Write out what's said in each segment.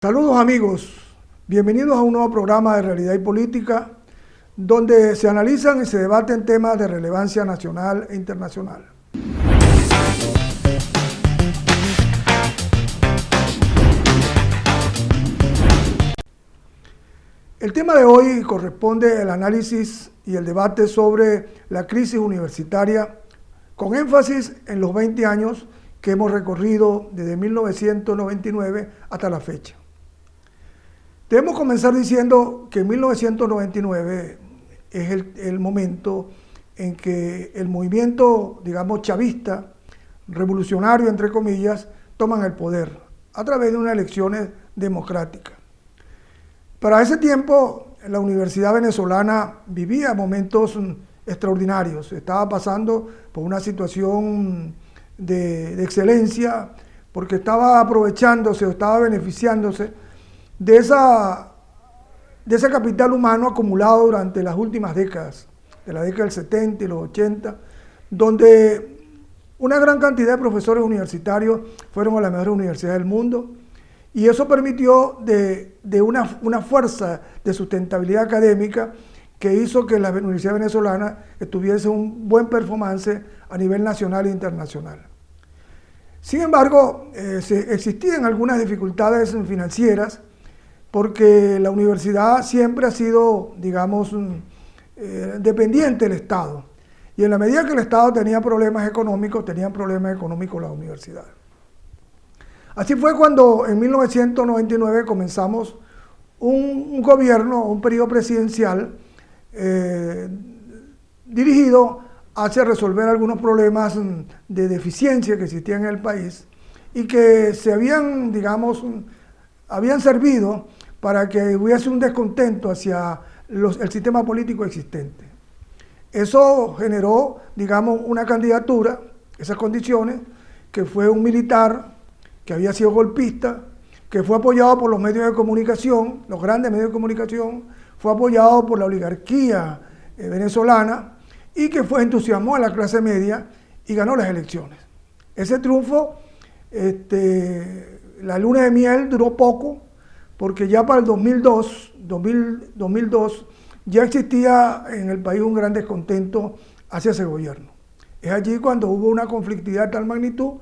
Saludos amigos, bienvenidos a un nuevo programa de Realidad y Política, donde se analizan y se debaten temas de relevancia nacional e internacional. El tema de hoy corresponde al análisis y el debate sobre la crisis universitaria, con énfasis en los 20 años que hemos recorrido desde 1999 hasta la fecha. Debemos comenzar diciendo que en 1999 es el momento en que el movimiento, digamos, chavista, revolucionario, entre comillas, toman el poder a través de unas elecciones democráticas. Para ese tiempo, la Universidad Venezolana vivía momentos extraordinarios. Estaba pasando por una situación de excelencia, porque estaba aprovechándose o estaba beneficiándose de ese capital humano acumulado durante las últimas décadas, de la década del 70 y los 80, donde una gran cantidad de profesores universitarios fueron a las mejores universidades del mundo, y eso permitió de una fuerza de sustentabilidad académica que hizo que la Universidad Venezolana tuviese un buen performance a nivel nacional e internacional. Sin embargo, existían algunas dificultades financieras, porque la universidad siempre ha sido, digamos, dependiente del Estado. Y en la medida que el Estado tenía problemas económicos, tenían problemas económicos las universidades. Así fue cuando en 1999 comenzamos un gobierno, un periodo presidencial dirigido hacia resolver algunos problemas de deficiencia que existían en el país y que se habían, digamos, habían servido para que hubiese un descontento hacia el sistema político existente. Eso generó, digamos, una candidatura, esas condiciones, que fue un militar que había sido golpista, que fue apoyado por los medios de comunicación, los grandes medios de comunicación, fue apoyado por la oligarquía venezolana y que entusiasmó a la clase media y ganó las elecciones. Ese triunfo, la luna de miel duró poco, porque ya para el 2002 ya existía en el país un gran descontento hacia ese gobierno. Es allí cuando hubo una conflictividad de tal magnitud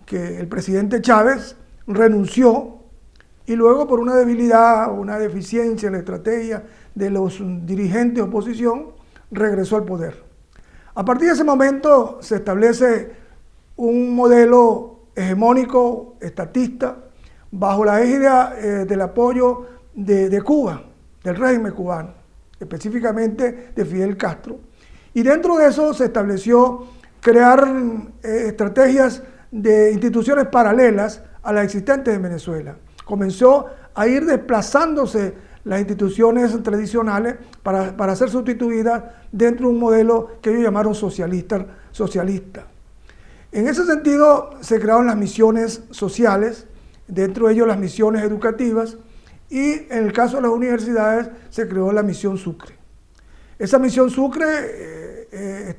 que el presidente Chávez renunció y luego por una debilidad, una deficiencia en la estrategia de los dirigentes de oposición, regresó al poder. A partir de ese momento se establece un modelo hegemónico, estatista, bajo la égida del apoyo de Cuba, del régimen cubano, específicamente de Fidel Castro. Y dentro de eso se estableció crear estrategias de instituciones paralelas a las existentes en Venezuela. Comenzó a ir desplazándose las instituciones tradicionales para ser sustituidas dentro de un modelo que ellos llamaron socialista. En ese sentido se crearon las misiones sociales, dentro de ellos las misiones educativas, y en el caso de las universidades se creó la misión Sucre. Esa misión Sucre se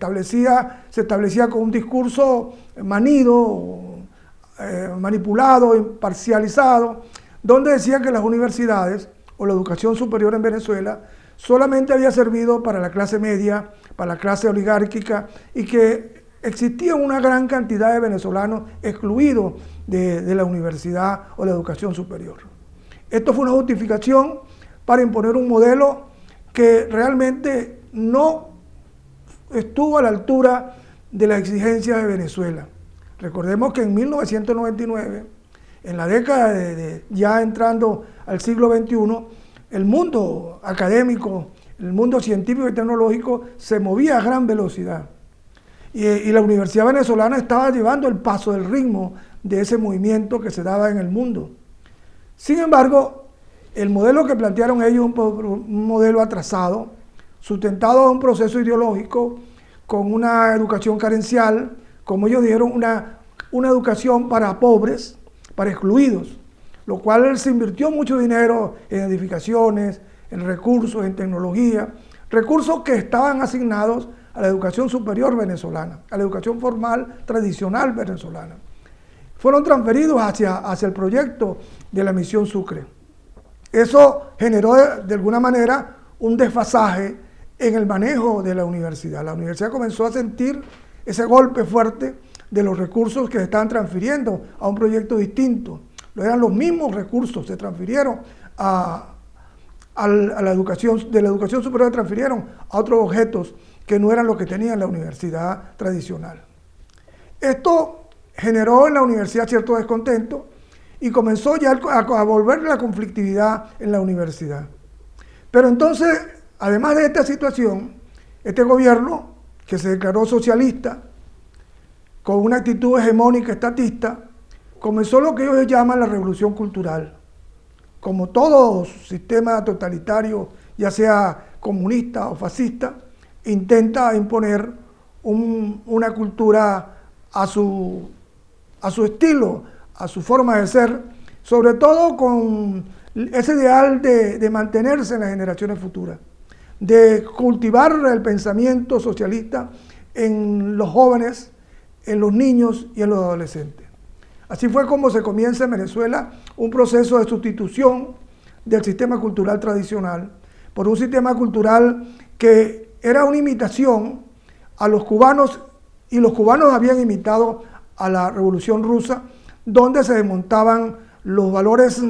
establecía con un discurso manido, manipulado, parcializado, donde decía que las universidades o la educación superior en Venezuela solamente había servido para la clase media, para la clase oligárquica, y que existía una gran cantidad de venezolanos excluidos de la universidad o la educación superior. Esto fue una justificación para imponer un modelo que realmente no estuvo a la altura de las exigencias de Venezuela. Recordemos que en 1999, en la década ya entrando al siglo XXI, el mundo académico, el mundo científico y tecnológico se movía a gran velocidad. Y la Universidad Venezolana estaba llevando el paso, el ritmo de ese movimiento que se daba en el mundo. Sin embargo, el modelo que plantearon ellos es un modelo atrasado, sustentado en un proceso ideológico, con una educación carencial, como ellos dijeron, una educación para pobres, para excluidos, lo cual se invirtió mucho dinero en edificaciones, en recursos, en tecnología, recursos que estaban asignados a la educación superior venezolana, a la educación formal tradicional venezolana. fueron transferidos hacia el proyecto de la Misión Sucre. Eso generó de alguna manera un desfasaje en el manejo de la universidad. La universidad comenzó a sentir ese golpe fuerte de los recursos que se estaban transfiriendo a un proyecto distinto. No eran los mismos recursos, se transfirieron a la educación, de la educación superior se transfirieron a otros objetos que no eran lo que tenía la universidad tradicional. Esto generó en la universidad cierto descontento y comenzó ya a volver la conflictividad en la universidad. Pero entonces, además de esta situación, este gobierno, que se declaró socialista, con una actitud hegemónica estatista, comenzó lo que ellos llaman la revolución cultural. Como todo sistema totalitario, ya sea comunista o fascista, intenta imponer una cultura a su estilo, a su forma de ser, sobre todo con ese ideal de mantenerse en las generaciones futuras, de cultivar el pensamiento socialista en los jóvenes, en los niños y en los adolescentes. Así fue como se comienza en Venezuela un proceso de sustitución del sistema cultural tradicional por un sistema cultural que era una imitación a los cubanos, y los cubanos habían imitado a la Revolución Rusa, donde se desmontaban los valores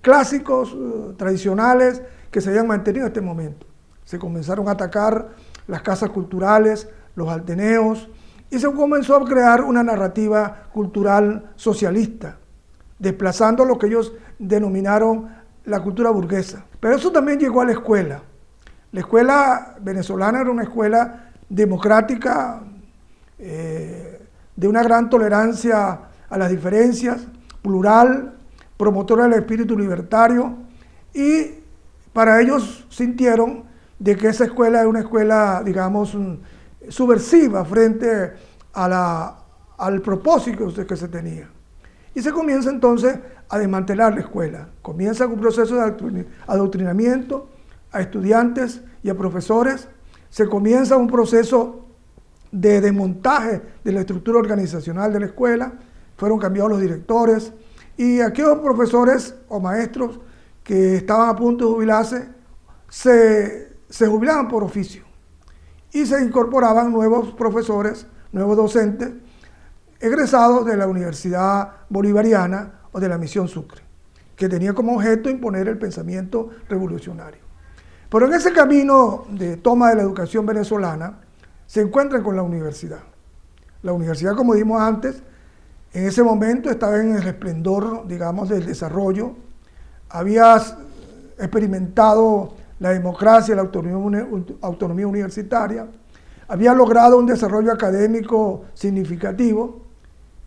clásicos, tradicionales, que se habían mantenido en este momento. Se comenzaron a atacar las casas culturales, los ateneos, y se comenzó a crear una narrativa cultural socialista, desplazando lo que ellos denominaron la cultura burguesa. Pero eso también llegó a la escuela. La escuela venezolana era una escuela democrática, de una gran tolerancia a las diferencias, plural, promotora del espíritu libertario, y para ellos sintieron de que esa escuela era una escuela, digamos, subversiva frente al propósito que se tenía. Y se comienza entonces a desmantelar la escuela. Comienza un proceso de adoctrinamiento a estudiantes y a profesores. Se comienza un proceso de desmontaje de la estructura organizacional de la escuela. Fueron cambiados los directores y aquellos profesores o maestros que estaban a punto de jubilarse se jubilaban por oficio y se incorporaban nuevos profesores, nuevos docentes egresados de la Universidad Bolivariana o de la Misión Sucre, que tenía como objeto imponer el pensamiento revolucionario. Pero en ese camino de toma de la educación venezolana se encuentran con la universidad. La universidad, como dijimos antes, en ese momento estaba en el esplendor, digamos, del desarrollo. Había experimentado la democracia, la autonomía universitaria, había logrado un desarrollo académico significativo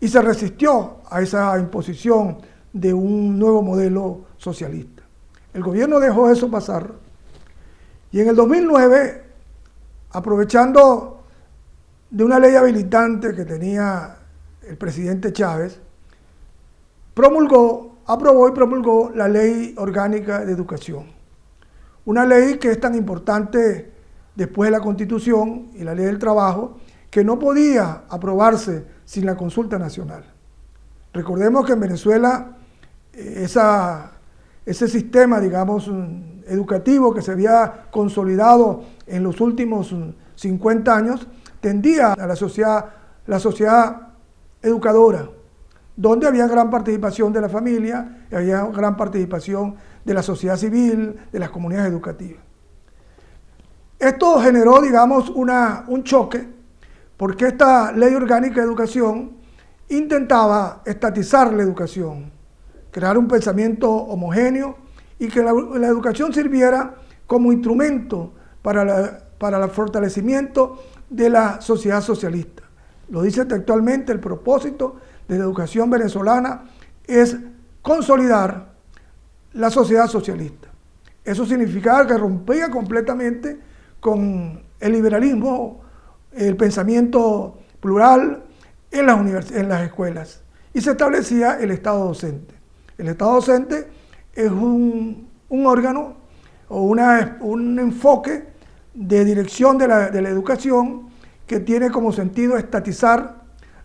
y se resistió a esa imposición de un nuevo modelo socialista. El gobierno dejó eso pasar y en el 2009, aprovechando de una ley habilitante que tenía el presidente Chávez, aprobó y promulgó la Ley Orgánica de Educación. Una ley que es tan importante después de la Constitución y la Ley del Trabajo, que no podía aprobarse sin la consulta nacional. Recordemos que en Venezuela ese sistema, digamos, educativo que se había consolidado en los últimos 50 años, tendía a la sociedad educadora, donde había gran participación de la familia, y había gran participación de la sociedad civil, de las comunidades educativas. Esto generó, digamos, un choque, porque esta Ley Orgánica de Educación intentaba estatizar la educación, crear un pensamiento homogéneo y que la educación sirviera como instrumento para el fortalecimiento de la sociedad socialista. Lo dice textualmente: el propósito de la educación venezolana es consolidar la sociedad socialista. Eso significaba que rompía completamente con el liberalismo, el pensamiento plural en las escuelas, y se establecía el Estado docente. El Estado docente es un órgano o un enfoque de dirección de la educación que tiene como sentido estatizar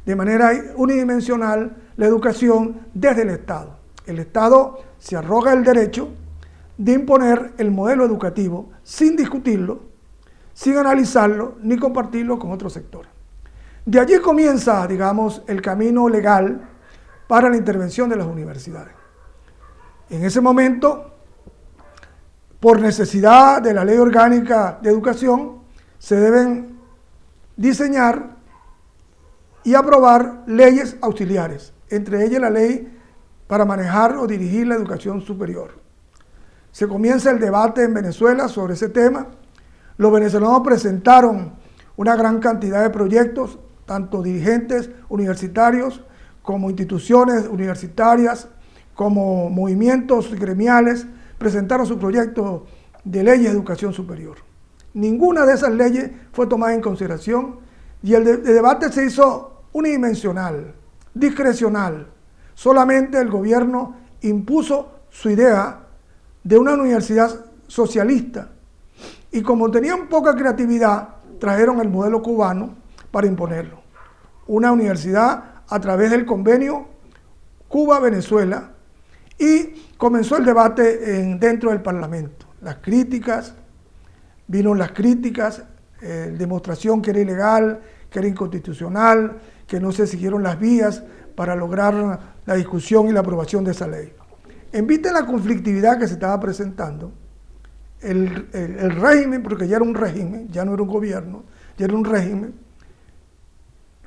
de manera unidimensional la educación desde el Estado. El Estado se arroga el derecho de imponer el modelo educativo sin discutirlo, sin analizarlo, ni compartirlo con otros sectores. De allí comienza, digamos, el camino legal para la intervención de las universidades. En ese momento, por necesidad de la Ley Orgánica de Educación, se deben diseñar y aprobar leyes auxiliares, entre ellas la ley para manejar o dirigir la educación superior. Se comienza el debate en Venezuela sobre ese tema. Los venezolanos presentaron una gran cantidad de proyectos, tanto dirigentes universitarios como instituciones universitarias, como movimientos gremiales, presentaron su proyecto de ley de educación superior. Ninguna de esas leyes fue tomada en consideración y el debate se hizo unidimensional, discrecional. Solamente el gobierno impuso su idea de una universidad socialista y como tenían poca creatividad, trajeron el modelo cubano para imponerlo. Una universidad a través del convenio Cuba-Venezuela y comenzó el debate dentro del Parlamento. Vino las críticas, demostración que era ilegal, que era inconstitucional, que no se siguieron las vías para lograr la discusión y la aprobación de esa ley. En vista de la conflictividad que se estaba presentando, el régimen, porque ya era un régimen, ya no era un gobierno, ya era un régimen,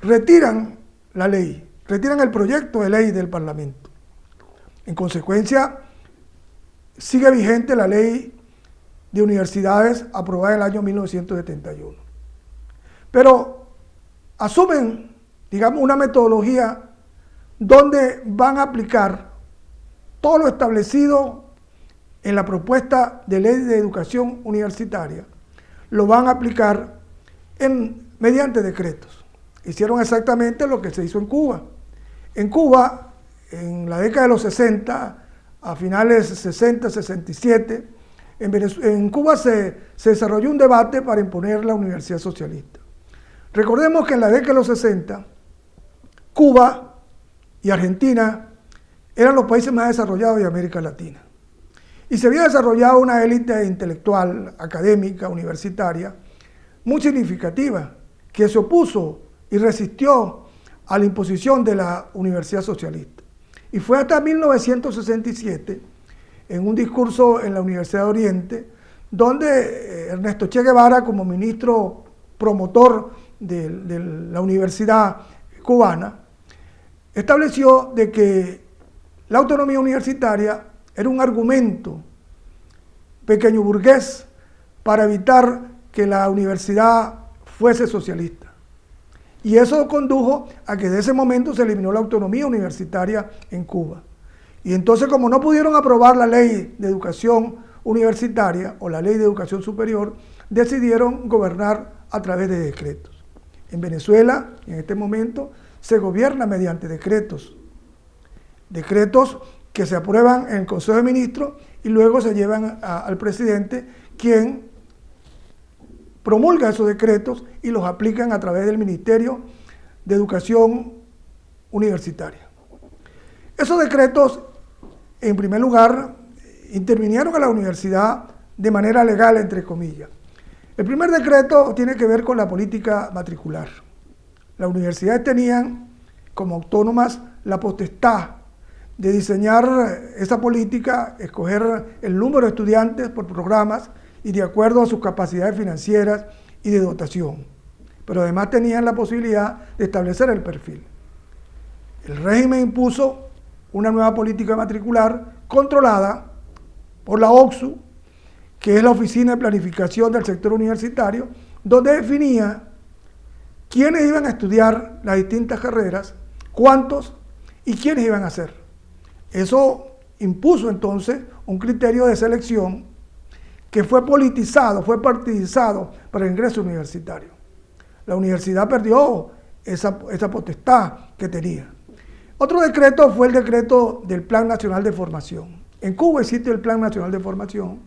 retiran la ley, retiran el proyecto de ley del Parlamento. En consecuencia, sigue vigente la ley de universidades aprobada en el año 1971. Pero asumen, digamos, una metodología donde van a aplicar todo lo establecido en la propuesta de ley de educación universitaria, lo van a aplicar mediante decretos. Hicieron exactamente lo que se hizo en Cuba. En Cuba, en la década de los 60, a finales 60, 67, en Cuba se desarrolló un debate para imponer la universidad socialista. Recordemos que en la década de los 60, Cuba y Argentina eran los países más desarrollados de América Latina. Y se había desarrollado una élite intelectual, académica, universitaria, muy significativa, que se opuso y resistió a la imposición de la universidad socialista. Y fue hasta 1967, en un discurso en la Universidad de Oriente, donde Ernesto Che Guevara, como ministro promotor de la universidad cubana, estableció de que la autonomía universitaria era un argumento pequeño burgués para evitar que la universidad fuese socialista. Y eso condujo a que de ese momento se eliminó la autonomía universitaria en Cuba. Y entonces, como no pudieron aprobar la ley de educación universitaria o la ley de educación superior, decidieron gobernar a través de decretos. En Venezuela, en este momento, se gobierna mediante decretos. Decretos que se aprueban en el Consejo de Ministros y luego se llevan al presidente, quien promulga esos decretos y los aplican a través del Ministerio de Educación Universitaria. Esos decretos, en primer lugar, intervinieron a la universidad de manera legal, entre comillas. El primer decreto tiene que ver con la política matricular. Las universidades tenían como autónomas la potestad de diseñar esa política, escoger el número de estudiantes por programas y de acuerdo a sus capacidades financieras y de dotación. Pero además tenían la posibilidad de establecer el perfil. El régimen impuso una nueva política matricular controlada por la OCSU, que es la Oficina de Planificación del Sector Universitario, donde definía quiénes iban a estudiar las distintas carreras, cuántos y quiénes iban a hacer. Eso impuso entonces un criterio de selección que fue politizado, fue partidizado para el ingreso universitario. La universidad perdió esa potestad que tenía. Otro decreto fue el decreto del Plan Nacional de Formación. En Cuba existe el Plan Nacional de Formación,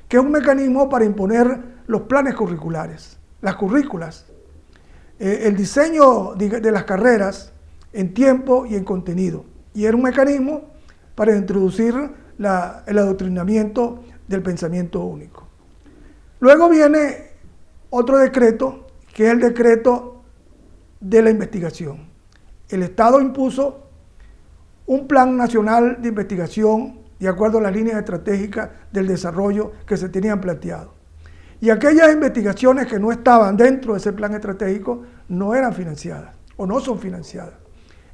que es un mecanismo para imponer los planes curriculares, las currículas, el diseño de las carreras en tiempo y en contenido. y era un mecanismo para introducir el adoctrinamiento del pensamiento único. Luego viene otro decreto, que es el decreto de la investigación. El Estado impuso un plan nacional de investigación de acuerdo a las líneas estratégicas del desarrollo que se tenían planteado. Y aquellas investigaciones que no estaban dentro de ese plan estratégico no eran financiadas o no son financiadas.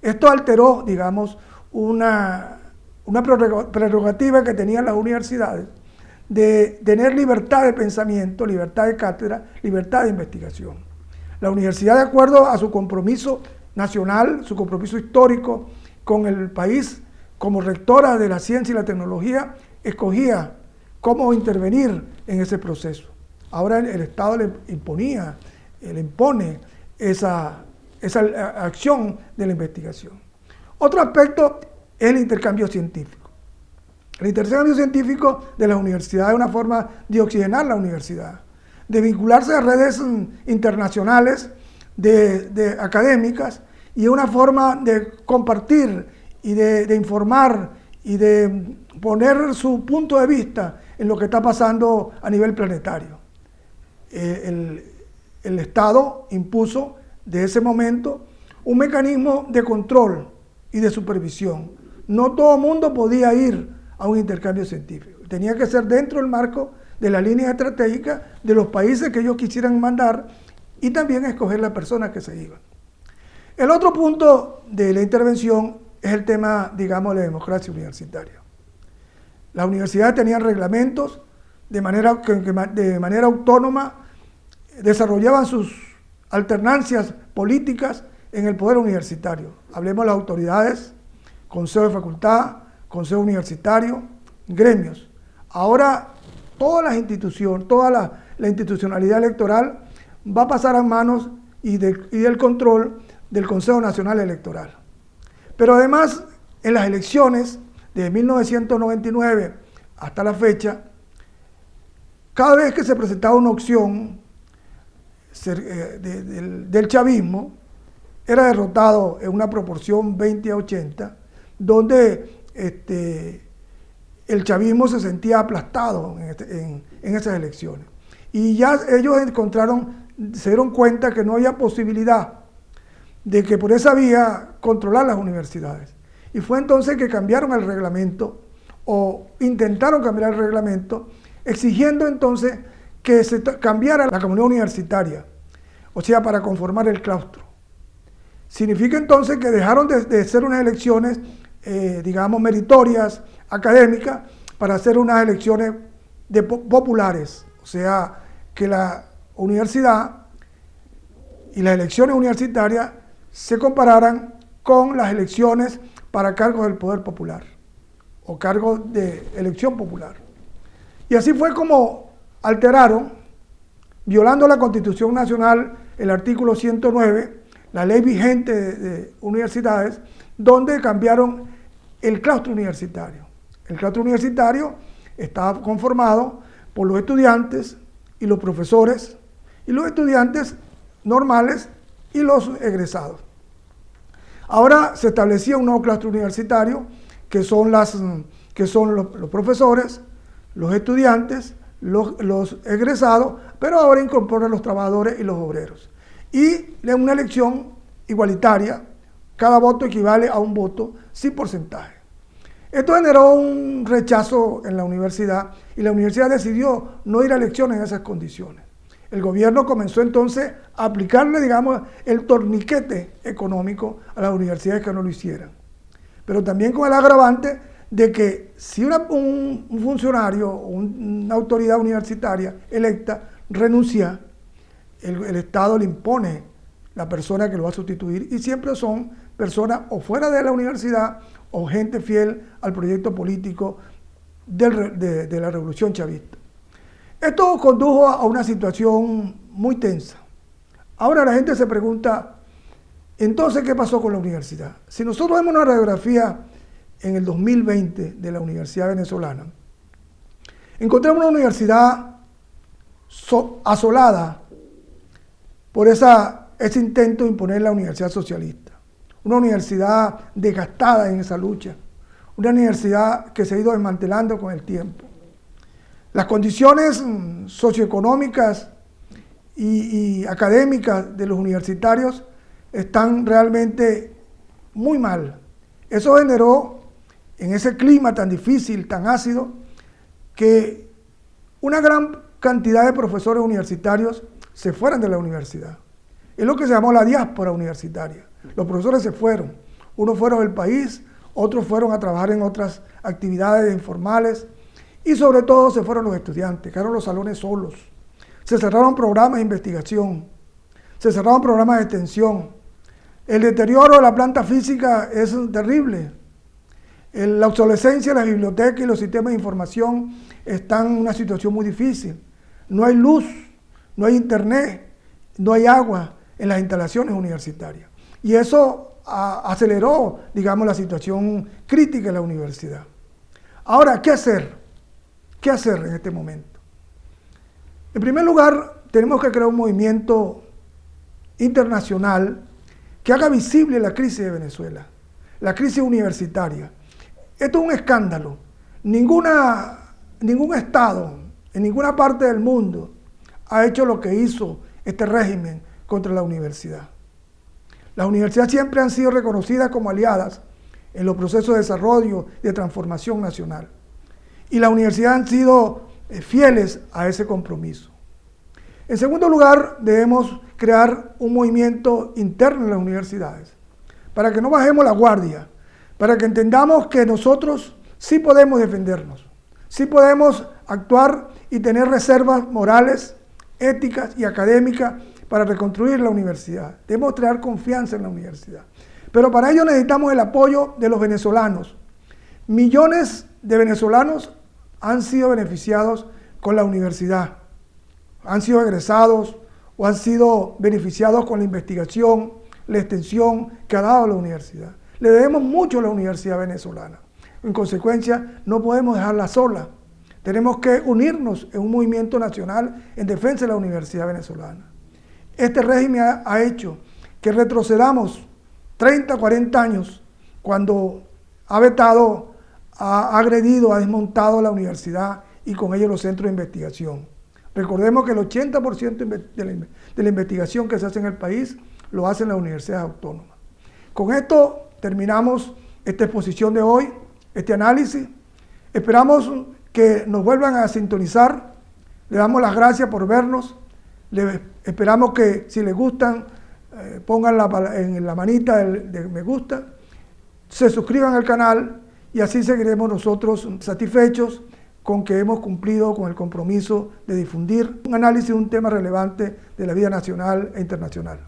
Esto alteró, digamos, una prerrogativa que tenían las universidades de tener libertad de pensamiento, libertad de cátedra, libertad de investigación. La universidad, de acuerdo a su compromiso nacional, su compromiso histórico con el país, como rectora de la ciencia y la tecnología, escogía cómo intervenir en ese proceso. Ahora el Estado le impone esa acción de la investigación. Otro aspecto es el intercambio científico. El intercambio científico de las universidades es una forma de oxigenar la universidad, de vincularse a redes internacionales académicas, y es una forma de compartir y de informar y de poner su punto de vista en lo que está pasando a nivel planetario. El Estado impuso de ese momento un mecanismo de control y de supervisión. No todo el mundo podía ir a un intercambio científico. Tenía que ser dentro del marco de la línea estratégica de los países que ellos quisieran mandar y también escoger las personas que se iban. El otro punto de la intervención es el tema, digamos, de la democracia universitaria. Las universidades tenían reglamentos de manera autónoma, desarrollaban sus alternancias políticas en el poder universitario. Hablemos de las autoridades, consejo de facultad, consejo universitario, gremios. Ahora todas las instituciones, toda la institucionalidad electoral va a pasar a manos y del control del Consejo Nacional Electoral. Pero además, en las elecciones de 1999 hasta la fecha, cada vez que se presentaba una opción del chavismo, era derrotado en una proporción 20-80, donde el chavismo se sentía aplastado en esas elecciones. Y ya ellos se dieron cuenta que no había posibilidad de que por esa vía controlar las universidades. Y fue entonces que cambiaron el reglamento, o intentaron cambiar el reglamento, exigiendo entonces que se cambiara la comunidad universitaria, o sea, para conformar el claustro. Significa entonces que dejaron de ser unas elecciones, digamos, meritorias, académicas, para hacer unas elecciones populares, o sea, que la universidad y las elecciones universitarias se compararan con las elecciones para cargos del poder popular o cargos de elección popular. Y así fue como alteraron, violando la Constitución Nacional, el artículo 109, la ley vigente de universidades, donde cambiaron el claustro universitario. El claustro universitario estaba conformado por los estudiantes y los profesores, y los estudiantes normales y los egresados. Ahora se establecía un nuevo claustro universitario, que son los profesores, los estudiantes, los egresados, pero ahora incorporan los trabajadores y los obreros. Y una elección igualitaria, cada voto equivale a un voto sin porcentaje. Esto generó un rechazo en la universidad, y la universidad decidió no ir a elecciones en esas condiciones. El gobierno comenzó entonces a aplicarle, digamos, el torniquete económico a las universidades que no lo hicieran. Pero también con el agravante de que si un funcionario o una autoridad universitaria electa renuncia, el Estado le impone la persona que lo va a sustituir, y siempre son personas o fuera de la universidad o gente fiel al proyecto político de la revolución chavista. Esto condujo a una situación muy tensa. Ahora la gente se pregunta, entonces, ¿qué pasó con la universidad? Si nosotros vemos una radiografía en el 2020 de la Universidad Venezolana, encontramos una universidad asolada por ese intento de imponer la universidad socialista. una universidad desgastada en esa lucha, una universidad que se ha ido desmantelando con el tiempo. Las condiciones socioeconómicas y académicas de los universitarios están realmente muy mal. Eso generó, en ese clima tan difícil, tan ácido, que una gran cantidad de profesores universitarios se fueran de la universidad. Es lo que se llamó la diáspora universitaria. Los profesores se fueron. Unos fueron del país, otros fueron a trabajar en otras actividades informales y sobre todo se fueron los estudiantes, quedaron los salones solos. Se cerraron programas de investigación, se cerraron programas de extensión. El deterioro de la planta física es terrible. La obsolescencia de las bibliotecas y los sistemas de información están en una situación muy difícil. No hay luz, no hay internet, no hay agua en las instalaciones universitarias. Y eso aceleró, digamos, la situación crítica en la universidad. Ahora, ¿qué hacer? ¿Qué hacer en este momento? En primer lugar, tenemos que crear un movimiento internacional que haga visible la crisis de Venezuela, la crisis universitaria. Esto es un escándalo. Ningún Estado, en ninguna parte del mundo, ha hecho lo que hizo este régimen contra la universidad. Las universidades siempre han sido reconocidas como aliadas en los procesos de desarrollo y de transformación nacional. Y las universidades han sido fieles a ese compromiso. En segundo lugar, debemos crear un movimiento interno en las universidades, para que no bajemos la guardia, para que entendamos que nosotros sí podemos defendernos, sí podemos actuar y tener reservas morales, éticas y académicas para reconstruir la universidad. Debemos crear confianza en la universidad. Pero para ello necesitamos el apoyo de los venezolanos. Millones de venezolanos han sido beneficiados con la universidad. Han sido egresados o han sido beneficiados con la investigación, la extensión que ha dado la universidad. Le debemos mucho a la universidad venezolana. En consecuencia, no podemos dejarla sola. Tenemos que unirnos en un movimiento nacional en defensa de la universidad venezolana. Este régimen ha hecho que retrocedamos 30, 40 años cuando ha vetado, ha agredido, ha desmontado la universidad y con ello los centros de investigación. Recordemos que el 80% de la investigación que se hace en el país lo hacen las universidades autónomas. Con esto terminamos esta exposición de hoy, este análisis. Esperamos que nos vuelvan a sintonizar. Le damos las gracias por vernos. Esperamos que si les gustan, pongan en la manita de me gusta, se suscriban al canal y así seguiremos nosotros satisfechos con que hemos cumplido con el compromiso de difundir un análisis de un tema relevante de la vida nacional e internacional.